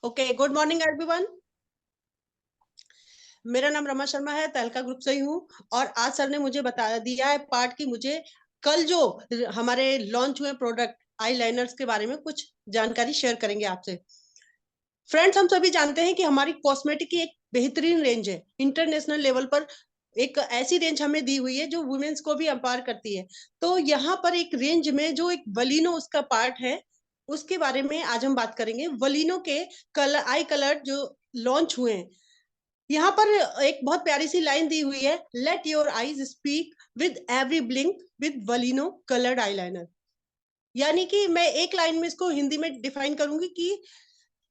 Okay, good morning everyone. मेरा नाम रमा शर्मा है, तहलका ग्रुप से ही हूँ। और आज सर ने मुझे बता दिया है पार्ट की मुझे कल जो हमारे लॉन्च हुए प्रोडक्ट आई लाइनर्स के बारे में कुछ जानकारी शेयर करेंगे आपसे। फ्रेंड्स, हम सभी जानते हैं कि हमारी कॉस्मेटिक की एक बेहतरीन रेंज है इंटरनेशनल लेवल पर। एक ऐसी रेंज हमें दी हुई है जो वुमेन्स को भी एम्पावर करती है। तो यहाँ पर एक रेंज में जो एक वलीनो उसका पार्ट है, उसके बारे में आज हम बात करेंगे। वलीनो के कलर आई कलर जो लॉन्च हुए हैं, यहाँ पर एक बहुत प्यारी सी लाइन दी हुई है, let your eyes speak with every blink with वलीनो कलर्ड आईलाइनर। यानी कि मैं एक लाइन में इसको हिंदी में डिफाइन करूंगी कि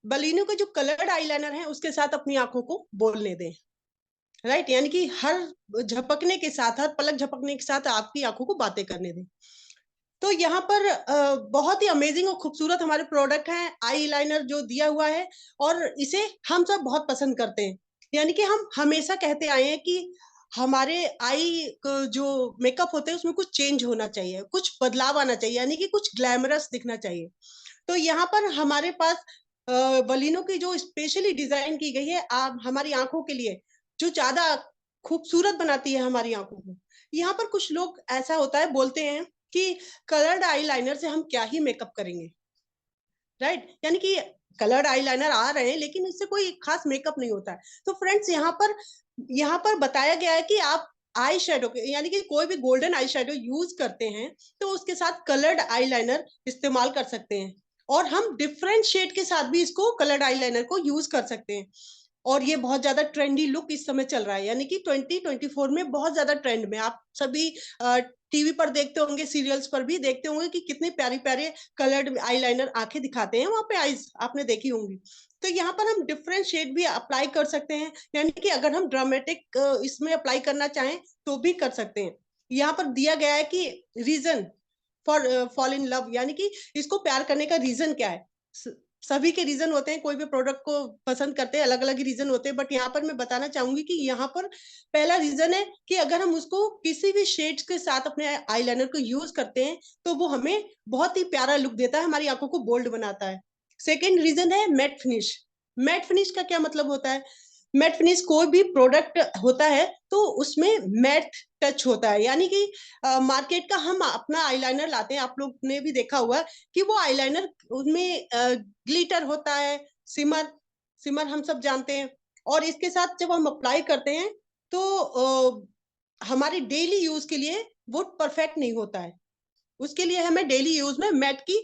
बलिनो के जो कलर्ड आईलाइनर है उसके साथ अपनी आंखों को बोलने दें। राइट, यानी कि हर झपकने के साथ, हर पलक झपकने के साथ आपकी आंखों को बातें करने दें। तो यहाँ पर बहुत ही अमेजिंग और खूबसूरत हमारे प्रोडक्ट हैं, आई लाइनर जो दिया हुआ है। और इसे हम सब बहुत पसंद करते हैं। यानी कि हम हमेशा कहते आए हैं कि हमारे आई जो मेकअप होते हैं उसमें कुछ चेंज होना चाहिए, कुछ बदलाव आना चाहिए, यानी कि कुछ ग्लैमरस दिखना चाहिए। तो यहाँ पर हमारे पास बलिनों की जो स्पेशली डिजाइन की गई है आप हमारी आंखों के लिए, जो ज्यादा खूबसूरत बनाती है हमारी आंखों को। यहाँ पर कुछ लोग ऐसा होता है बोलते हैं कि कलर्ड आईलाइनर से हम क्या ही मेकअप करेंगे। राइट, यानी कि कलर्ड आईलाइनर आ रहे हैं लेकिन इससे कोई खास मेकअप नहीं होता है। तो फ्रेंड्स, यहाँ पर बताया गया है कि आप आई शेडो के, यानी कि कोई भी गोल्डन आई शेडो यूज करते हैं तो उसके साथ कलर्ड आईलाइनर इस्तेमाल कर सकते हैं। और हम डिफरेंट शेड के साथ भी इसको कलर्ड आईलाइनर को यूज कर सकते हैं। और ये बहुत ज्यादा ट्रेंडी लुक इस समय चल रहा है, यानी कि 2024 में बहुत ज्यादा ट्रेंड में। आप सभी टीवी पर देखते होंगे, सीरियल्स पर भी देखते होंगे कि कितने प्यारे प्यारे कलर्ड आईलाइनर आंखें दिखाते हैं, वहां पे आईज आपने देखी होंगी। तो यहाँ पर हम डिफरेंट शेड भी अप्लाई कर सकते हैं, यानी कि अगर हम ड्रामेटिक इसमें अप्लाई करना चाहें तो भी कर सकते हैं। यहाँ पर दिया गया है कि reason for fall in love, यानी कि इसको प्यार करने का रीजन क्या है। सभी के रीजन होते हैं, कोई भी प्रोडक्ट को पसंद करते हैं, अलग अलग रीजन होते हैं। बट यहाँ पर मैं बताना चाहूंगी कि यहाँ पर पहला रीजन है कि अगर हम उसको किसी भी शेड्स के साथ अपने आईलाइनर को यूज करते हैं तो वो हमें बहुत ही प्यारा लुक देता है, हमारी आंखों को बोल्ड बनाता है। सेकेंड रीजन है मैट फिनिश। मैट फिनिश का क्या मतलब होता है? मैट फिनिश कोई भी प्रोडक्ट होता है तो उसमें मैट टच होता है, यानी कि मार्केट का हम अपना आईलाइनर लाते हैं, आप लोग ने भी देखा हुआ कि वो आईलाइनर उनमें ग्लिटर होता है, सिमर सिमर हम सब जानते हैं। और इसके साथ जब हम अप्लाई करते हैं तो हमारे डेली यूज के लिए वो परफेक्ट नहीं होता है। उसके लिए हमें डेली यूज में मैट की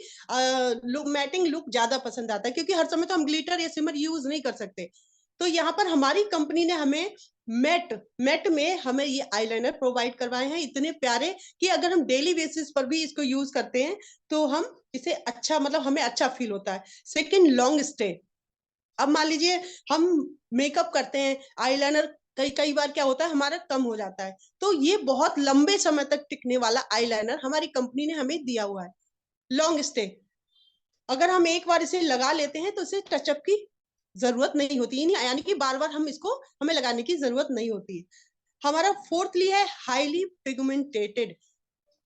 लुक, मैटिंग लुक ज्यादा पसंद आता है, क्योंकि हर समय तो हम ग्लिटर या सिमर यूज नहीं कर सकते। तो यहाँ पर हमारी कंपनी ने हमें मैट मैट में हमें ये आईलाइनर प्रोवाइड करवाए हैं, इतने प्यारे कि अगर हम डेली बेसिस पर भी इसको यूज करते हैं तो हम इसे अच्छा, मतलब हमें अच्छा फील होता है। Second, long stay. अब मान लीजिए हम मेकअप करते हैं, आईलाइनर कई कई बार क्या होता है हमारा कम हो जाता है, तो ये बहुत लंबे समय तक टिकने वाला आईलाइनर हमारी कंपनी ने हमें दिया हुआ है। लॉन्ग स्टे, अगर हम एक बार इसे लगा लेते हैं तो इसे टचअप की जरूरत नहीं होती, यानी कि बार बार हम इसको हमें लगाने की जरूरत नहीं होती है। हमारा फोर्थली है हाईली पिगमेंटेटेड,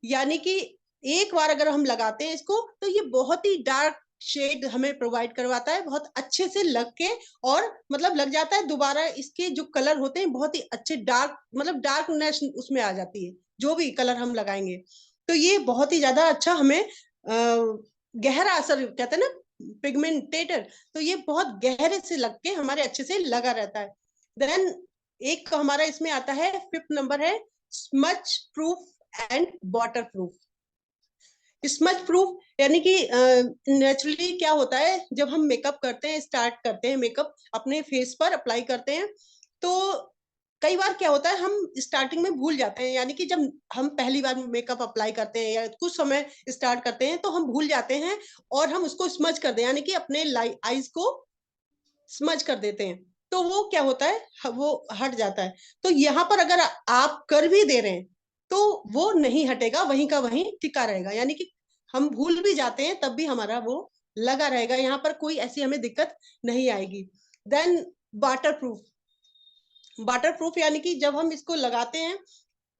यानी कि एक बार अगर हम लगाते हैं इसको तो ये बहुत ही डार्क शेड हमें प्रोवाइड करवाता है, बहुत अच्छे से लग के। और मतलब लग जाता है दोबारा, इसके जो कलर होते हैं बहुत ही अच्छे डार्क, मतलब डार्कनेस उसमें आ जाती है जो भी कलर हम लगाएंगे। तो ये बहुत ही ज्यादा अच्छा हमें गहरा असर कहते हैं ना, पिगमेंटेटर। तो ये बहुत गहरे से लग के हमारे अच्छे से लगा रहता है। देन एक हमारा इसमें आता है, फिफ्थ नंबर है smudge proof and water proof. Smudge proof यानी कि नेचुरली क्या होता है, जब हम मेकअप करते हैं, स्टार्ट करते हैं मेकअप अपने फेस पर अप्लाई करते हैं, तो कई बार क्या होता है हम स्टार्टिंग में भूल जाते हैं, यानी कि जब हम पहली बार मेकअप अप्लाई करते हैं या कुछ समय स्टार्ट करते हैं तो हम भूल जाते हैं और हम उसको स्मज कर दें, यानी कि अपने आईज को स्मज कर देते हैं। तो वो क्या होता है, वो हट जाता है। तो यहाँ पर अगर आप कर भी दे रहे हैं तो वो नहीं हटेगा, वहीं का वहीं टिका रहेगा, यानी कि हम भूल भी जाते हैं तब भी हमारा वो लगा रहेगा, यहाँ पर कोई ऐसी हमें दिक्कत नहीं आएगी। Then waterproof. Waterproof यानी कि जब हम इसको लगाते हैं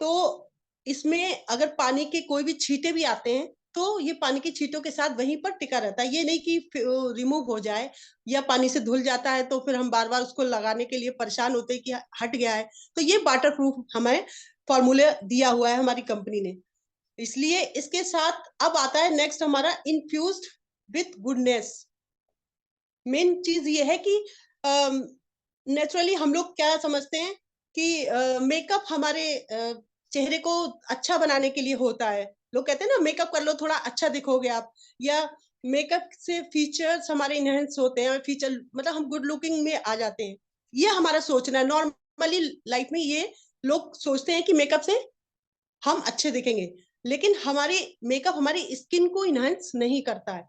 तो इसमें अगर पानी के कोई भी छींटे भी आते हैं तो ये पानी की छींटों के साथ वहीं पर टिका रहता है। ये नहीं कि रिमूव हो जाए या पानी से धुल जाता है तो फिर हम बार बार उसको लगाने के लिए परेशान होते हैं कि हट गया है। तो ये वाटर प्रूफ हमें फॉर्मूला दिया हुआ है हमारी कंपनी ने। इसलिए इसके साथ अब आता है नेक्स्ट हमारा इन्फ्यूज्ड विथ गुडनेस। मेन चीज ये है कि नेचुरली हम लोग क्या समझते हैं कि मेकअप हमारे चेहरे को अच्छा बनाने के लिए होता है। लोग कहते हैं ना मेकअप कर लो थोड़ा अच्छा दिखोगे आप, या मेकअप से फीचर्स हमारे इनहेंस होते हैं, फीचर मतलब हम गुड लुकिंग में आ जाते हैं। ये हमारा सोचना है। नॉर्मली लाइफ में ये लोग सोचते हैं कि मेकअप से हम अच्छे दिखेंगे, लेकिन हमारी मेकअप हमारी स्किन को इनहेंस नहीं करता है,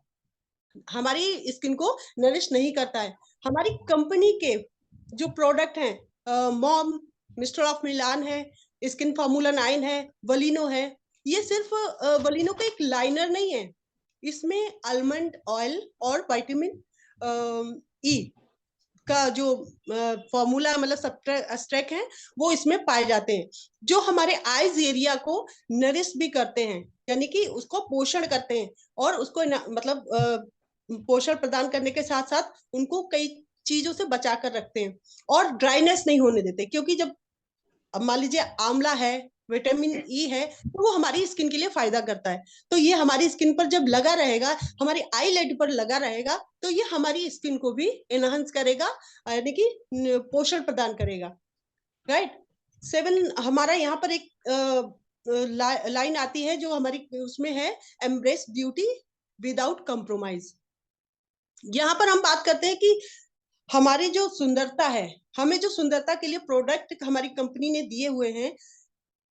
हमारी स्किन को नरिश नहीं करता है। हमारी कंपनी के जो प्रोडक्ट हैं, मॉम, मिस्टर ऑफ मिलान है, स्किन फार्मूला 9 है, वलिनो है, ये सिर्फ वलिनो का एक लाइनर नहीं है, इसमें आलमंड ऑयल और विटामिन ई का जो फॉर्मूला मतलब एक्सट्रैक्ट है वो इसमें पाए जाते हैं, जो हमारे आईज एरिया को नरिश भी करते हैं, यानी कि उसको पोषण करते हैं, और उसको मतलब पोषण प्रदान करने के साथ साथ उनको कई चीजों से बचा कर रखते हैं और ड्राइनेस नहीं होने देते। क्योंकि जब अब मान लीजिए आंवला है, विटामिन ई है, तो वो हमारी स्किन के लिए फायदा करता है। तो ये हमारी स्किन पर जब लगा रहेगा, हमारी आईलेड पर लगा रहेगा, तो ये हमारी स्किन को भी एनहांस करेगा, यानी कि पोषण प्रदान करेगा। राइट। 7 हमारा यहाँ पर एक लाइन आती है जो हमारी उसमें है, एम्ब्रेस ब्यूटी विदाउट कंप्रोमाइज। यहाँ पर हम बात करते हैं कि हमारी जो सुंदरता है, हमें जो सुंदरता के लिए प्रोडक्ट हमारी कंपनी ने दिए हुए हैं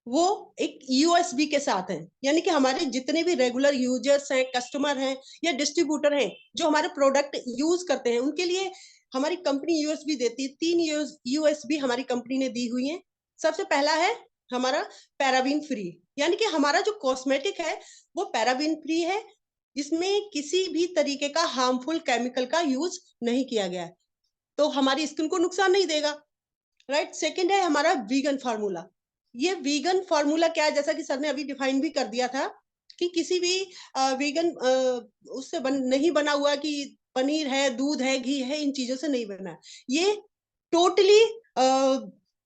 वो एक यूएसबी के साथ है, यानी कि हमारे जितने भी रेगुलर यूजर्स हैं, कस्टमर हैं या डिस्ट्रीब्यूटर हैं जो हमारे प्रोडक्ट यूज करते हैं, उनके लिए हमारी कंपनी यूएसबी देती है। 3 यूएसबी हमारी कंपनी ने दी हुई है। सबसे पहला है हमारा पैराबीन फ्री, यानी कि हमारा जो कॉस्मेटिक है वो पैराबीन फ्री है, इसमें किसी भी तरीके का हार्मफुल केमिकल का यूज नहीं किया गया है, तो हमारी स्किन को नुकसान नहीं देगा। राइट। सेकंड है हमारा वीगन फार्मूला। ये वीगन फार्मूला क्या है, जैसा कि सर ने अभी डिफाइन भी कर दिया था कि किसी भी वीगन उससे नहीं बना हुआ कि पनीर है, दूध है, घी है, इन चीजों से नहीं बना। ये टोटली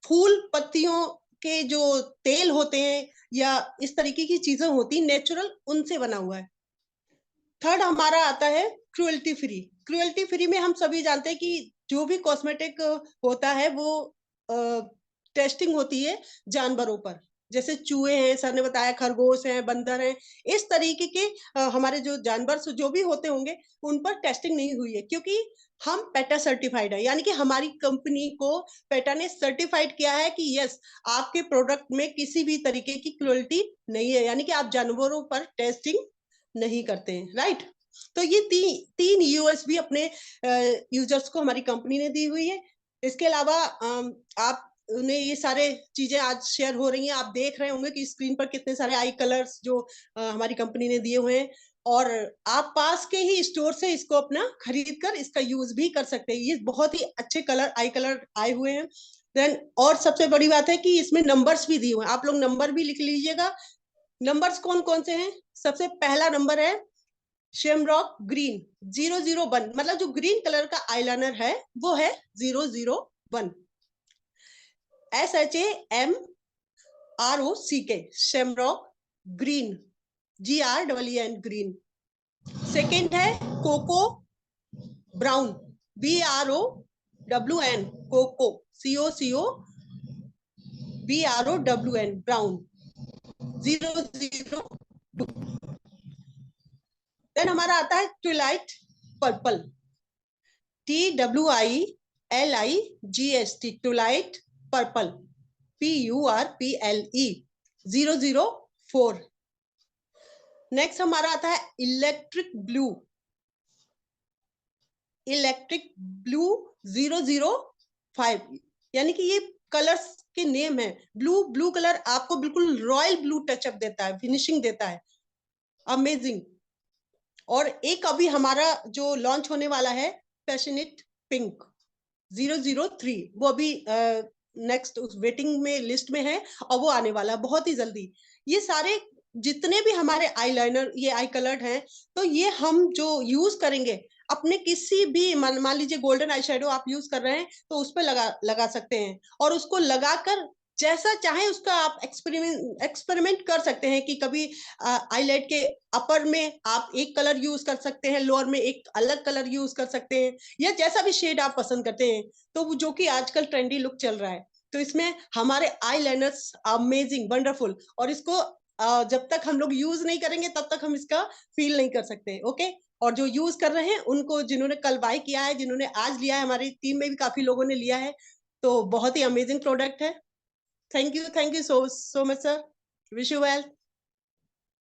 फूल पत्तियों के जो तेल होते हैं या इस तरीके की चीजें होती नेचुरल, उनसे बना हुआ है। थर्ड हमारा आता है क्रुएल्टी फ्री। क्रुएल्टी फ्री में हम सभी जानते हैं कि जो भी कॉस्मेटिक होता है वो टेस्टिंग होती है जानवरों पर, जैसे चूहे हैं, सर ने बताया खरगोश हैं, बंदर हैं, इस तरीके के हमारे जो जानवर जो भी होते होंगे उन पर टेस्टिंग नहीं हुई है, क्योंकि हम पेटा सर्टिफाइड है, यानी कि हमारी कंपनी को पेटा ने सर्टिफाइड किया है कि यस, आपके प्रोडक्ट में किसी भी तरीके की क्रुएल्टी नहीं है, यानी कि आप जानवरों पर टेस्टिंग नहीं करते हैं। राइट। तो ये तीन यूएसबी अपने यूजर्स को हमारी कंपनी ने दी हुई है। इसके अलावा आप उन्हें ये सारे चीजें आज शेयर हो रही हैं, आप देख रहे होंगे कि स्क्रीन पर कितने सारे आई कलर्स जो हमारी कंपनी ने दिए हुए हैं, और आप पास के ही स्टोर से इसको अपना खरीद कर इसका यूज भी कर सकते हैं। ये बहुत ही अच्छे कलर आई कलर आए हुए हैं। देन और सबसे बड़ी बात है कि इसमें नंबर्स भी दिए हुए हैं, आप लोग नंबर भी लिख लीजिएगा। नंबर्स कौन कौन से हैं? सबसे पहला नंबर है शेमरॉक ग्रीन 001, मतलब जो ग्रीन कलर का आईलाइनर है वो है 001। SHAMROCK, shamrock green, GREEN green. Second है cocoa brown, BROWN, cocoa, COCOBROWN, brown 002। Then हमारा आता है twilight purple, TWILIGST, twilight purple, PURPLE 004। Next हमारा आता है इलेक्ट्रिक ब्लू, 005, यानी कि ये कलर्स के नेम है। ब्लू कलर आपको बिल्कुल रॉयल ब्लू टचअप देता है, फिनिशिंग देता है, अमेजिंग। और एक अभी हमारा जो लॉन्च होने वाला है पैशनेट पिंक 003, वो अभी नेक्स्ट उस वेटिंग में लिस्ट में है और वो आने वाला बहुत ही जल्दी। ये सारे जितने भी हमारे आईलाइनर, ये आई कलर्ड हैं, तो ये हम जो यूज करेंगे अपने किसी भी, मान लीजिए गोल्डन आई शेडो आप यूज कर रहे हैं तो उस पर लगा सकते हैं, और उसको लगाकर जैसा चाहे उसका आप एक्सपेरिमेंट कर सकते हैं कि कभी आईलाइट के अपर में आप एक कलर यूज कर सकते हैं, लोअर में एक अलग कलर यूज कर सकते हैं, या जैसा भी शेड आप पसंद करते हैं, तो जो कि आजकल ट्रेंडी लुक चल रहा है। तो इसमें हमारे आई लाइनर्स अमेजिंग, वंडरफुल, और इसको जब तक हम लोग यूज नहीं करेंगे तब तक हम इसका फील नहीं कर सकते। ओके, और जो यूज कर रहे हैं उनको, जिन्होंने कल बाय किया है, जिन्होंने आज लिया है, हमारी टीम में भी काफी लोगों ने लिया है, तो बहुत ही अमेजिंग प्रोडक्ट है। Thank you so so much sir, wish you well.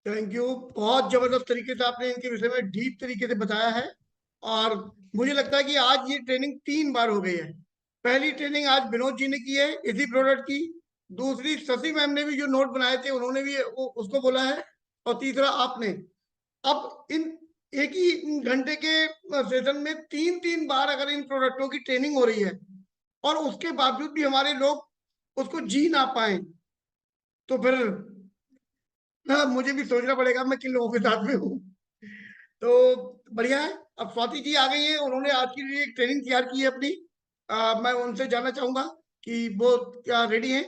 Thank you. बहुत जबरदस्त तरीके से आपने इनके विषय में डीप तरीके से बताया है। और मुझे लगता है कि आज ये ट्रेनिंग 3 बार हो गई है। पहली ट्रेनिंग आज विनोद जी ने की है इसी प्रोडक्ट की। दूसरी शशि मैम ने भी जो नोट बनाए थे उन्होंने भी उसको बोला है। और तीसरा आपने। अब इन एक ही घंटे के सेशन में 3 3 बार अगर इन प्रोडक्टों की ट्रेनिंग हो रही है और उसके बावजूद भी हमारे लोग उसको जी ना पाए, तो फिर हाँ, मुझे भी सोचना पड़ेगा मैं किन लोगों के साथ में हूँ। तो बढ़िया है। अब स्वाति जी आ गई हैं, उन्होंने आज के लिए एक ट्रेनिंग तैयार की है अपनी। मैं उनसे जानना चाहूंगा कि वो क्या रेडी हैं।